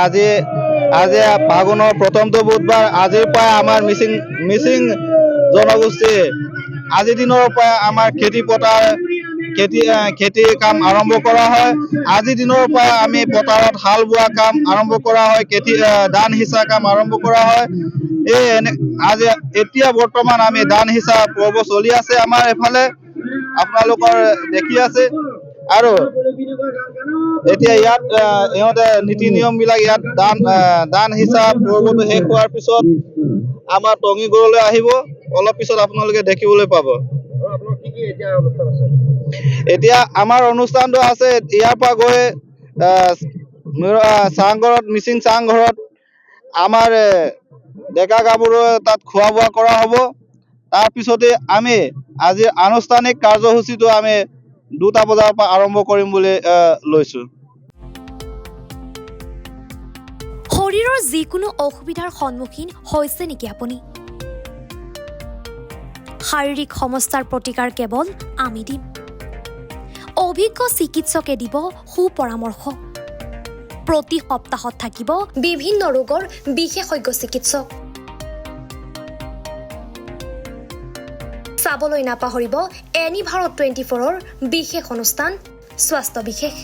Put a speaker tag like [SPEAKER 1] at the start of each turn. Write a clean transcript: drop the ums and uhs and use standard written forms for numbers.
[SPEAKER 1] আজি আজি ফাগুনৰ প্ৰথমটো বুধবাৰ আজিৰ পৰা আমাৰ মিচিং জনগোষ্ঠী আজিৰ দিনৰ পৰা আমাৰ খেতি কাম আৰম্ভ কৰা হয়। আজিৰ দিনৰ পৰা আমি পথাৰত হাল বোৱা কাম আৰম্ভ কৰা হয়, ধান সিঁচা কাম আৰম্ভ কৰা হয়। এতিয়া বৰ্তমান আমি ধান সিঁচা পৰ্ব চলি আছে আমাৰ এফালে, আপোনালোকৰ দেখি আছে। আৰু এতিয়া ইয়াত ইহঁতে নীতি নিয়ম বিলাক ইয়াত ধান সিঁচা পৰ্বটো শেষ হোৱাৰ পিছত আমাৰ টঙি ঘৰলৈ আহিব, অলপ পিছত আপোনালোকে দেখিবলৈ পাব। এতিয়া আমাৰ অনুষ্ঠানটো আছে ইয়াৰ পৰা গৈ চাংঘৰত, মিচিং চাংঘৰত আমাৰ ডেকা গাভৰু তাত খোৱা বোৱা কৰা হ'ব। তাৰপিছতে আমি আজি আনুষ্ঠানিক কাৰ্যসূচীটো আমি 2টা বজাৰ পৰা আৰম্ভ কৰিম বুলি লৈছোঁ।
[SPEAKER 2] শৰীৰৰ যিকোনো অসুবিধাৰ সন্মুখীন হৈছে নেকি আপুনি? শাৰীৰিক সমস্যাৰ প্ৰতিকাৰ কেৱল আমি দিম। অভিজ্ঞ চিকিৎসকে দিব সুপৰামৰ্শ। প্ৰতি সপ্তাহত থাকিব বিভিন্ন ৰোগৰ বিশেষজ্ঞ চিকিৎসক। চাবলৈ নাপাহৰিব এনি ভাৰত 24ৰ বিশেষ অনুষ্ঠান স্বাস্থ্য বিশেষ।